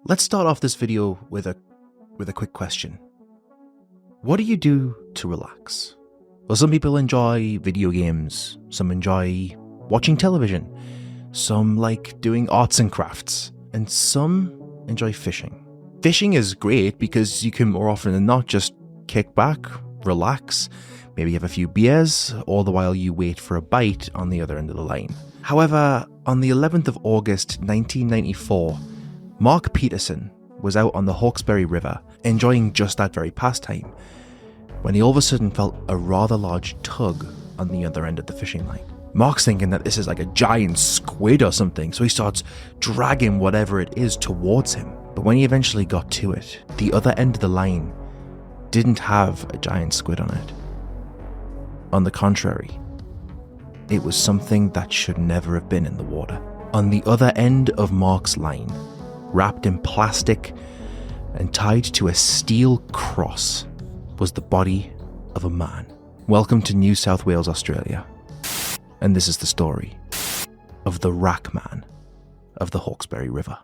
Let's start off this video with a quick question. What do you do to relax? Well, some people enjoy video games, some enjoy watching television, some like doing arts and crafts, and some enjoy fishing. Fishing is great because you can more often than not just kick back, relax, maybe have a few beers, all the while you wait for a bite on the other end of the line. However, on the 11th of August 1994, Mark Peterson was out on the Hawkesbury River enjoying just that very pastime when he all of a sudden felt a rather large tug on the other end of the fishing line. Mark's thinking that this is like a giant squid or something, so he starts dragging whatever it is towards him. But when he eventually got to it, the other end of the line didn't have a giant squid on it. On the contrary, it was something that should never have been in the water. On the other end of Mark's line, wrapped in plastic and tied to a steel cross, was the body of a man. Welcome to New South Wales, Australia. And this is the story of the Rack Man of the Hawkesbury River.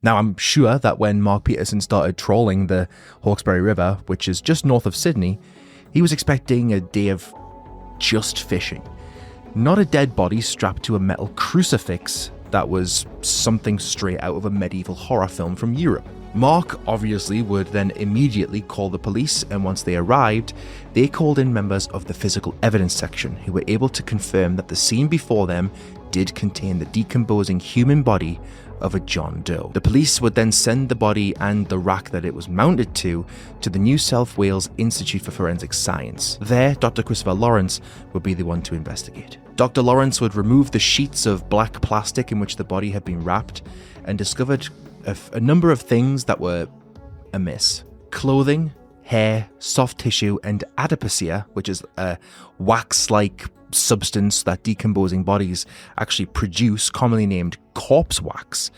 Now, I'm sure that when Mark Peterson started trawling the Hawkesbury River, which is just north of Sydney, he was expecting a day of just fishing. Not a dead body strapped to a metal crucifix that was something straight out of a medieval horror film from Europe. Mark obviously would then immediately call the police, and once they arrived, they called in members of the physical evidence section who were able to confirm that the scene before them did contain the decomposing human body of a John Doe. The police would then send the body and the rack that it was mounted to the New South Wales Institute for Forensic Science. There, Dr. Christopher Lawrence would be the one to investigate. Dr. Lawrence would remove the sheets of black plastic in which the body had been wrapped and discovered a number of things that were amiss. Clothing, hair, soft tissue, and adipocere, which is a wax-like substance that decomposing bodies actually produce, commonly named corpse wax,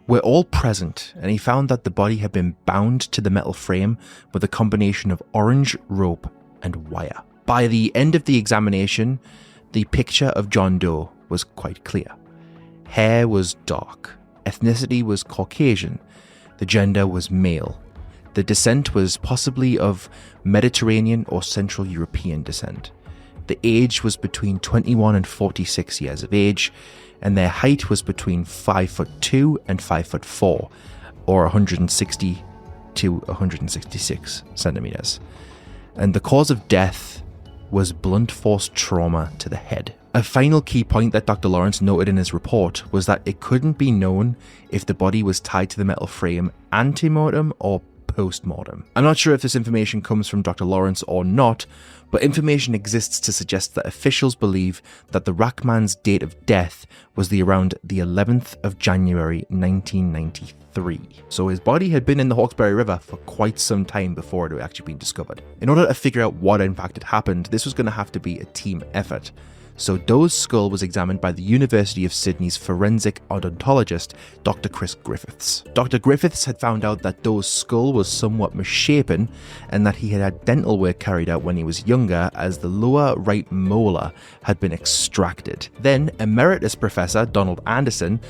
were all present, and he found that the body had been bound to the metal frame with a combination of orange rope and wire. By the end of the examination, the picture of John Doe was quite clear. Hair was dark, ethnicity was Caucasian, the gender was male, the descent was possibly of Mediterranean or Central European descent. The age was between 21 and 46 years of age, and their height was between 5'2" and 5'4", or 160 to 166 centimeters. And the cause of death was blunt force trauma to the head. A final key point that Dr. Lawrence noted in his report was that it couldn't be known if the body was tied to the metal frame ante-mortem or post-mortem. I'm not sure if this information comes from Dr. Lawrence or not, but information exists to suggest that officials believe that the Rackman's date of death was around the 11th of January 1993. So his body had been in the Hawkesbury River for quite some time before it had actually been discovered. In order to figure out what in fact had happened, this was going to have to be a team effort. So Doe's skull was examined by the University of Sydney's forensic odontologist, Dr. Chris Griffiths. Dr. Griffiths had found out that Doe's skull was somewhat misshapen and that he had had dental work carried out when he was younger, as the lower right molar had been extracted. Then Emeritus Professor Donald Anderson,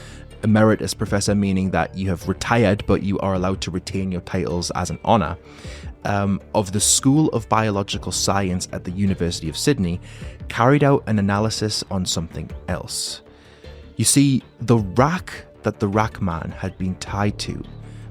emeritus professor meaning that you have retired but you are allowed to retain your titles as an honour, of the School of Biological Science at the University of Sydney, carried out an analysis on something else. You see, the rack that the Rack Man had been tied to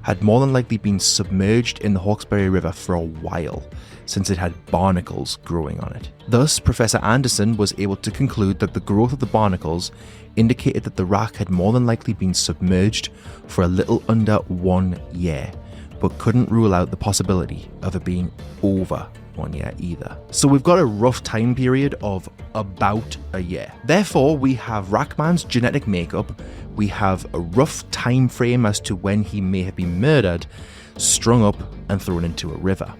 had more than likely been submerged in the Hawkesbury River for a while, since it had barnacles growing on it. Thus, Professor Anderson was able to conclude that the growth of the barnacles indicated that the wrack had more than likely been submerged for a little under 1 year, but couldn't rule out the possibility of it being over 1 year either. So we've got a rough time period of about a year. Therefore, we have Rackman's genetic makeup, we have a rough time frame as to when he may have been murdered, strung up and thrown into a river.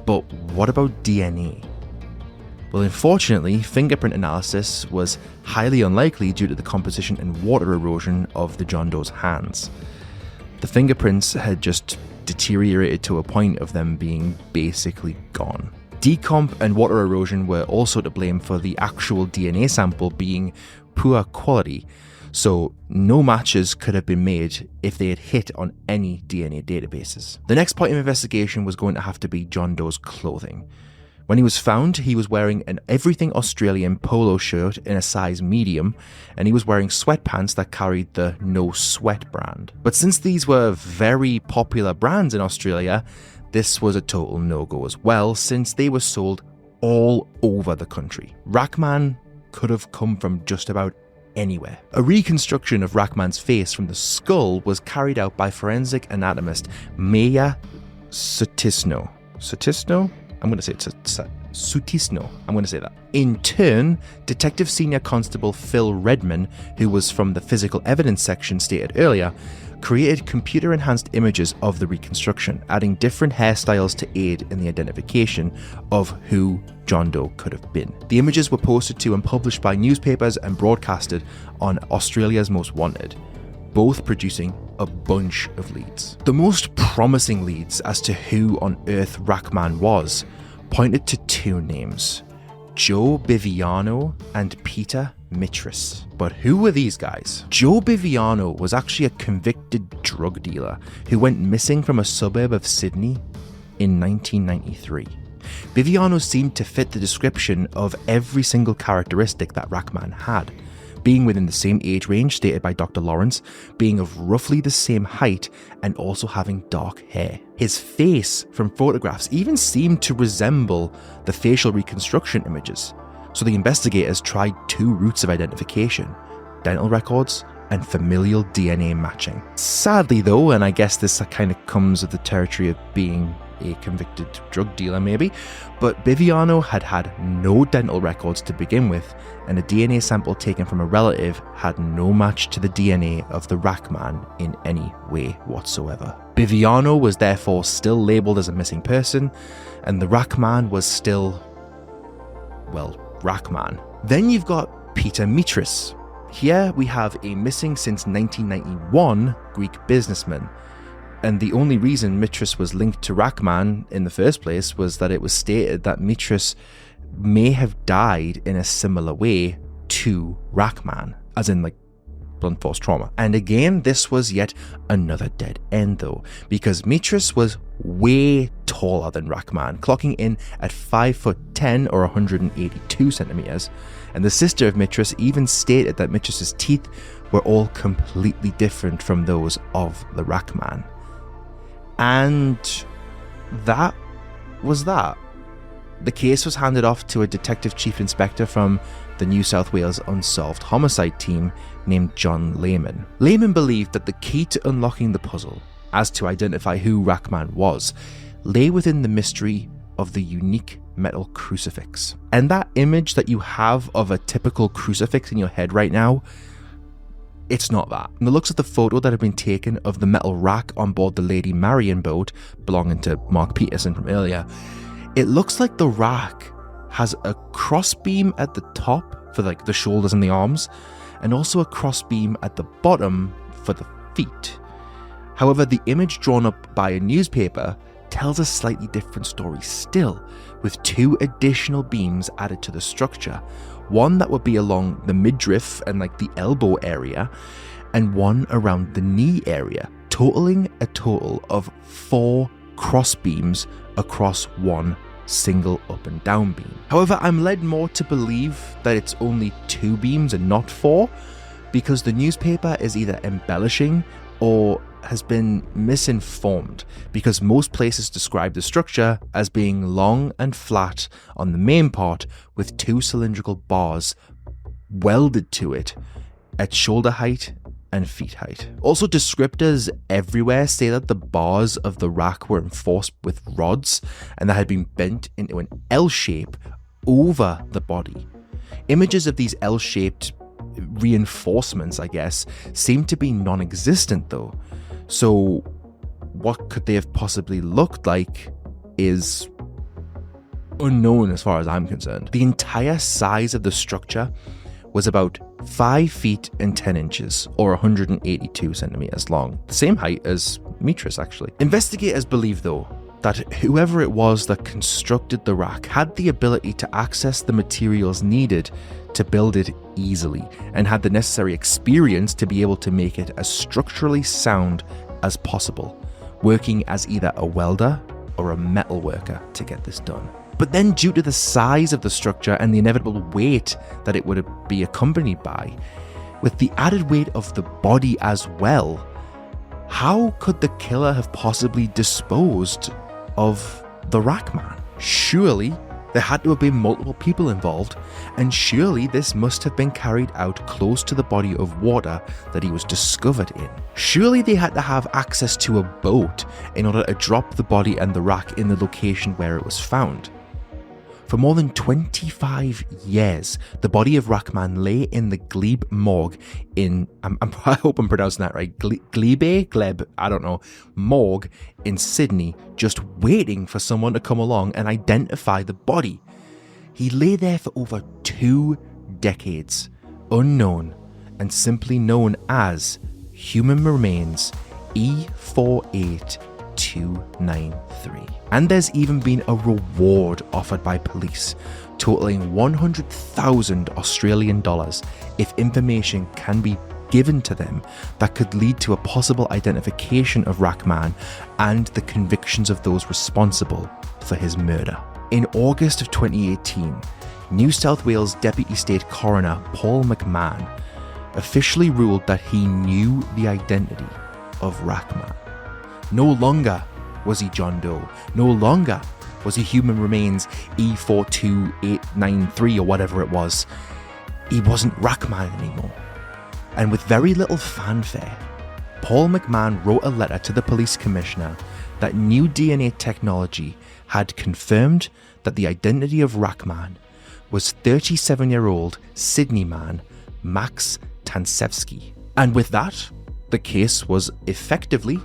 But what about DNA? Well, unfortunately, fingerprint analysis was highly unlikely due to the composition and water erosion of the John Doe's hands. The fingerprints had just deteriorated to a point of them being basically gone. Decomp and water erosion were also to blame for the actual DNA sample being poor quality, so no matches could have been made if they had hit on any DNA databases. The next point of investigation was going to have to be John Doe's clothing. When he was found, he was wearing an Everything Australian polo shirt in a size medium, and he was wearing sweatpants that carried the No Sweat brand. But since these were very popular brands in Australia, this was a total no-go as well, since they were sold all over the country. Rackman could have come from just about anywhere. A reconstruction of Rackman's face from the skull was carried out by forensic anatomist Maya Sutisno. Sutisno? I'm going to say it's Sutisno. I'm going to say that. In turn, Detective Senior Constable Phil Redman, who was from the physical evidence section stated earlier, created computer-enhanced images of the reconstruction, adding different hairstyles to aid in the identification of who John Doe could have been. The images were posted to and published by newspapers and broadcasted on Australia's Most Wanted, both producing a bunch of leads. The most promising leads as to who on earth Rackman was pointed to two names, Joe Biviano and Peter Mitras. But who were these guys? Joe Biviano was actually a convicted drug dealer who went missing from a suburb of Sydney in 1993. Biviano seemed to fit the description of every single characteristic that Rackman had, being within the same age range stated by Dr. Lawrence, being of roughly the same height, and also having dark hair. His face from photographs even seemed to resemble the facial reconstruction images, so the investigators tried two routes of identification: dental records and familial DNA matching. Sadly though, and I guess this kind of comes with the territory of being a convicted drug dealer maybe, but Biviano had no dental records to begin with, and a DNA sample taken from a relative had no match to the DNA of the Rackman in any way whatsoever. Biviano was therefore still labelled as a missing person, and the Rackman was still, well, Rackman. Then you've got Peter Mitras. Here we have a missing since 1991 Greek businessman, and the only reason Mitras was linked to Rackman in the first place was that it was stated that Mitras may have died in a similar way to Rackman, as in like blunt force trauma. And again, this was yet another dead end though, because Mitras was way taller than Rackman, clocking in at 5'10" or 182 centimeters, and the sister of Mitras even stated that Mitras's teeth were all completely different from those of the Rackman. And that was that. The case was handed off to a detective chief inspector from the New South Wales Unsolved Homicide team named John Lehman. Lehman believed that the key to unlocking the puzzle, as to identify who Rackman was, lay within the mystery of the unique metal crucifix. And that image that you have of a typical crucifix in your head right now, it's not that. From the looks of the photo that had been taken of the metal rack on board the Lady Marian boat belonging to Mark Peterson from earlier, it looks like the rack has a crossbeam at the top for like the shoulders and the arms, and also a crossbeam at the bottom for the feet. However, the image drawn up by a newspaper tells a slightly different story still, with two additional beams added to the structure. One that would be along the midriff and like the elbow area, and one around the knee area, totaling a total of 4 cross beams across one single up and down beam. However, I'm led more to believe that it's only 2 beams and not 4, because the newspaper is either embellishing or has been misinformed because most places describe the structure as being long and flat on the main part with two cylindrical bars welded to it at shoulder height and feet height. Also, descriptors everywhere say that the bars of the rack were enforced with rods and that had been bent into an L shape over the body. Images of these L-shaped reinforcements, I guess, seem to be non-existent though. So what could they have possibly looked like is unknown as far as I'm concerned. The entire size of the structure was about 5 feet and 10 inches, or 182 centimeters long. The same height as Mitras, actually. Investigators believe, though, that whoever it was that constructed the rack had the ability to access the materials needed to build it easily, and had the necessary experience to be able to make it as structurally sound as possible, working as either a welder or a metal worker to get this done. But then, due to the size of the structure and the inevitable weight that it would be accompanied by, with the added weight of the body as well, how could the killer have possibly disposed of the Rackman? Surely there had to have been multiple people involved, and surely this must have been carried out close to the body of water that he was discovered in. Surely they had to have access to a boat in order to drop the body and the rack in the location where it was found. For more than 25 years, the body of Rackman lay in the Glebe morgue in, I hope I'm pronouncing that right, Glebe, I don't know, morgue in Sydney, just waiting for someone to come along and identify the body. He lay there for over 2 decades, unknown and simply known as Human Remains E48293. And there's even been a reward offered by police, totaling 100,000 Australian dollars if information can be given to them that could lead to a possible identification of Rackman and the convictions of those responsible for his murder. In August of 2018, New South Wales Deputy State Coroner Paul McMahon officially ruled that he knew the identity of Rackman. No longer was he John Doe. No longer was he Human Remains E42893 or whatever it was. He wasn't Rackman anymore. And with very little fanfare, Paul McMahon wrote a letter to the police commissioner that new DNA technology had confirmed that the identity of Rackman was 37-year-old Sydney man Max Tansevsky. And with that, the case was effectively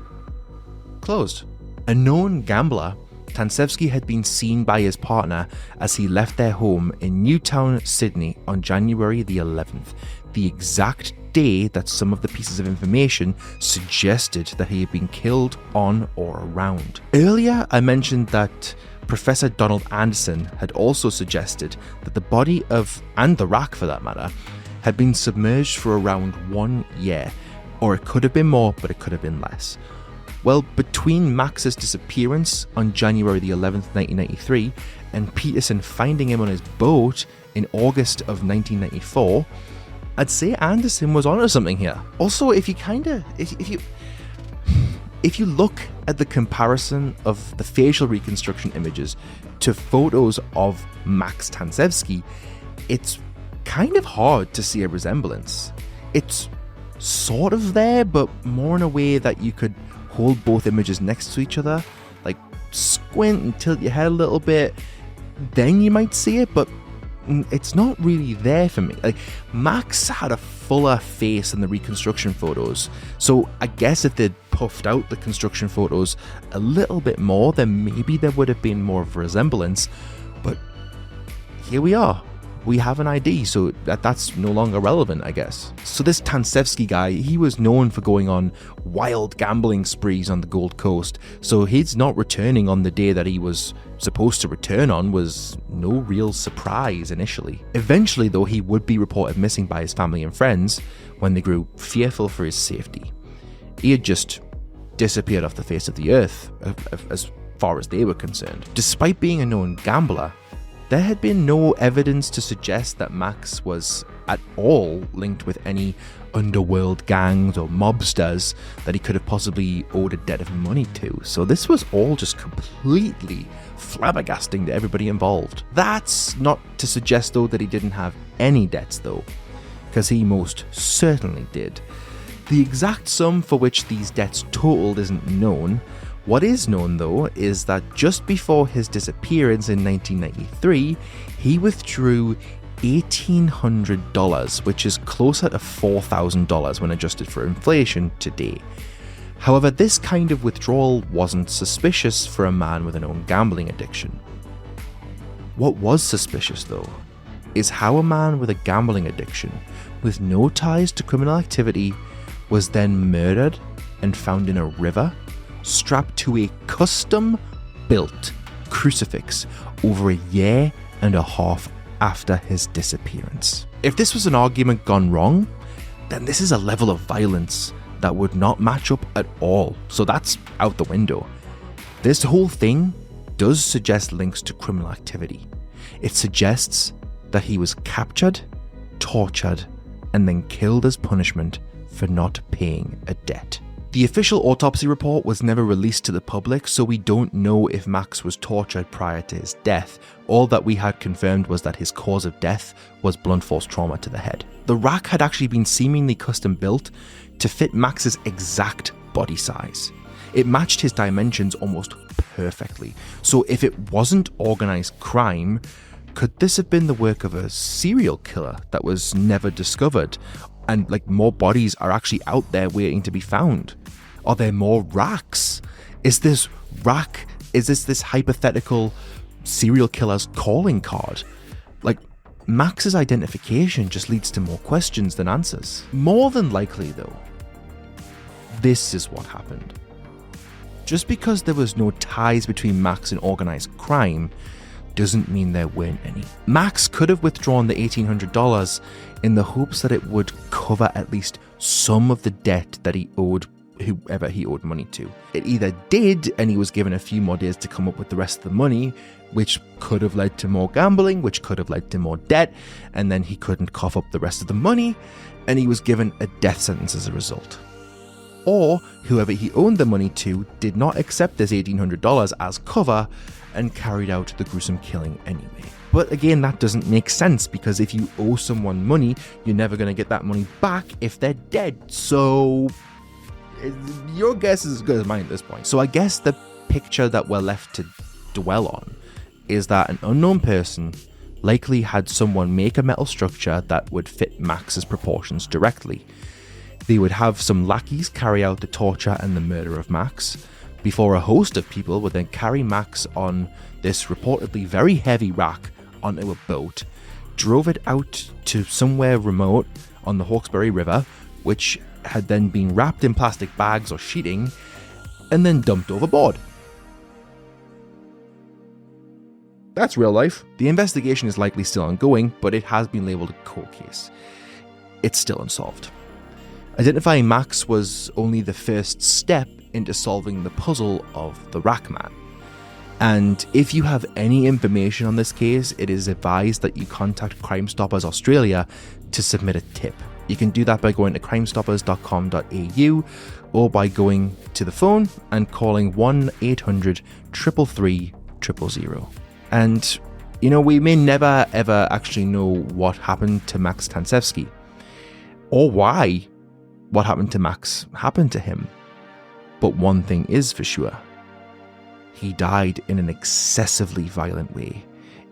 closed. A known gambler, Tansevsky had been seen by his partner as he left their home in Newtown, Sydney on January the 11th, the exact day that some of the pieces of information suggested that he had been killed on or around. Earlier, I mentioned that Professor Donald Anderson had also suggested that the body of, and the rack for that matter, had been submerged for around 1 year, or it could have been more, but it could have been less. Well, between Max's disappearance on January the 11th, 1993, and Peterson finding him on his boat in August of 1994, I'd say Anderson was onto something here. Also, if you look at the comparison of the facial reconstruction images to photos of Max Tansevsky, it's kind of hard to see a resemblance. It's sort of there, but more in a way that you could hold both images next to each other, like squint and tilt your head a little bit, then you might see it, but it's not really there for me. Like, Max had a fuller face in the reconstruction photos, so I guess if they'd puffed out the construction photos a little bit more, then maybe there would have been more of a resemblance, but here we are. We have an ID, so that's no longer relevant, I guess. So this Tansevsky guy, he was known for going on wild gambling sprees on the Gold Coast, so his not returning on the day that he was supposed to return on was no real surprise initially. Eventually, though, he would be reported missing by his family and friends when they grew fearful for his safety. He had just disappeared off the face of the earth, as far as they were concerned. Despite being a known gambler, there had been no evidence to suggest that Max was at all linked with any underworld gangs or mobsters that he could have possibly owed a debt of money to. So this was all just completely flabbergasting to everybody involved. That's not to suggest though that he didn't have any debts though, because he most certainly did. The exact sum for which these debts totaled isn't known. What is known though is that just before his disappearance in 1993, he withdrew $1,800, which is closer to $4,000 when adjusted for inflation today. However, this kind of withdrawal wasn't suspicious for a man with a known gambling addiction. What was suspicious though is how a man with a gambling addiction with no ties to criminal activity was then murdered and found in a river strapped to a custom-built crucifix over a year and a half after his disappearance. If this was an argument gone wrong, then this is a level of violence that would not match up at all, so that's out the window. This whole thing does suggest links to criminal activity. It suggests that he was captured, tortured, and then killed as punishment for not paying a debt. The official autopsy report was never released to the public, so we don't know if Max was tortured prior to his death. All that we had confirmed was that his cause of death was blunt force trauma to the head. The rack had actually been seemingly custom built to fit Max's exact body size. It matched his dimensions almost perfectly. So if it wasn't organized crime, could this have been the work of a serial killer that was never discovered? And like more bodies are actually out there waiting to be found? Are there more racks? Is this hypothetical serial killer's calling card? Like, Max's identification just leads to more questions than answers. More than likely though, this is what happened. Just because there was no ties between Max and organized crime doesn't mean there weren't any. Max could have withdrawn the $1,800 in the hopes that it would cover at least some of the debt that he owed whoever he owed money to. It either did, and he was given a few more days to come up with the rest of the money, which could have led to more gambling, which could have led to more debt, and then he couldn't cough up the rest of the money, and he was given a death sentence as a result. Or whoever he owed the money to did not accept this $1,800 as cover and carried out the gruesome killing anyway. But again, that doesn't make sense, because if you owe someone money, you're never going to get that money back if they're dead. So your guess is as good as mine at this point. So I guess the picture that we're left to dwell on is that an unknown person likely had someone make a metal structure that would fit Max's proportions directly. They would have some lackeys carry out the torture and the murder of Max, before a host of people would then carry Max on this reportedly very heavy rack onto a boat, drove it out to somewhere remote on the Hawkesbury River, which had then been wrapped in plastic bags or sheeting, and then dumped overboard. That's real life. The investigation is likely still ongoing, but it has been labelled a cold case. It's still unsolved. Identifying Max was only the first step into solving the puzzle of the Rackman. And if you have any information on this case, it is advised that you contact Crime Stoppers Australia to submit a tip. You can do that by going to crimestoppers.com.au or by going to the phone and calling 1-800-333-000. And, you know, we may never ever actually know what happened to Max Tansevsky, or why what happened to Max happened to him. But one thing is for sure. He died in an excessively violent way,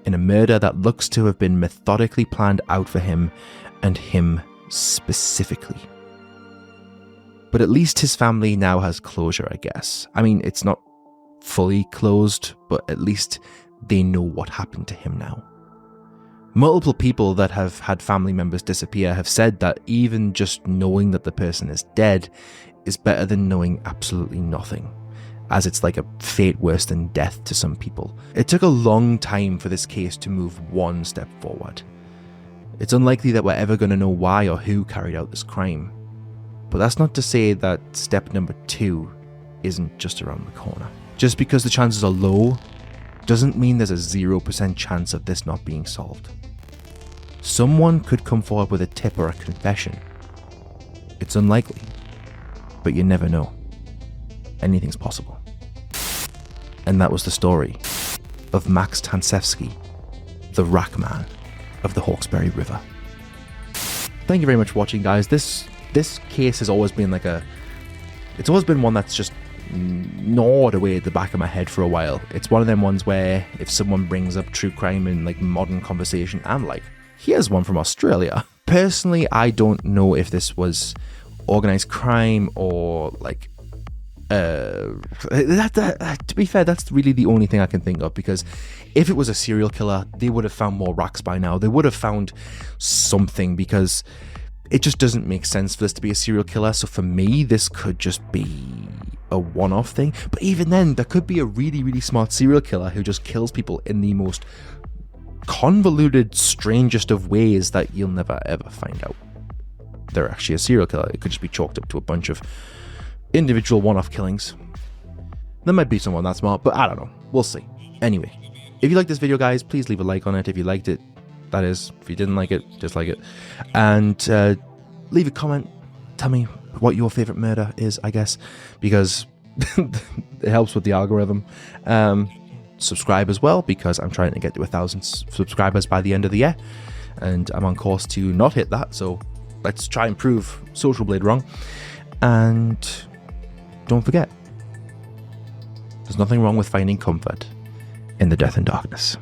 in a murder that looks to have been methodically planned out for him, and him specifically. But at least his family now has closure, I guess. I mean, it's not fully closed, but at least they know what happened to him now. Multiple people that have had family members disappear have said that even just knowing that the person is dead is better than knowing absolutely nothing, as it's like a fate worse than death to some people. It took a long time for this case to move one step forward. It's unlikely that we're ever going to know why or who carried out this crime. But that's not to say that step number 2 isn't just around the corner. Just because the chances are low doesn't mean there's a 0% chance of this not being solved. Someone could come forward with a tip or a confession. It's unlikely, but you never know. Anything's possible. And that was the story of Max Tansevsky, the Rack Man of the Hawkesbury River. Thank you very much for watching, guys. This case has always been it's always been one that's just gnawed away at the back of my head for a while. It's one of them ones where if someone brings up true crime in modern conversation, I'm like, here's one from Australia. Personally, I don't know if this was organized crime or to be fair, that's really the only thing I can think of, because if it was a serial killer, they would have found more racks by now. They would have found something, because it just doesn't make sense for this to be a serial killer. So for me, this could just be a one-off thing. But even then, there could be a really, really smart serial killer who just kills people in the most convoluted, strangest of ways that you'll never ever find out they're actually a serial killer. It could just be chalked up to a bunch of individual one-off killings. There might be someone that smart, but I don't know. We'll see. Anyway, if you like this video, guys, please leave a like on it. If you liked it, that is. If you didn't like it, dislike it. And leave a comment. Tell me what your favorite murder is, I guess, because it helps with the algorithm. Subscribe as well, because I'm trying to get to 1,000 subscribers by the end of the year, and I'm on course to not hit that. So let's try and prove Social Blade wrong. And don't forget, there's nothing wrong with finding comfort in the death and darkness.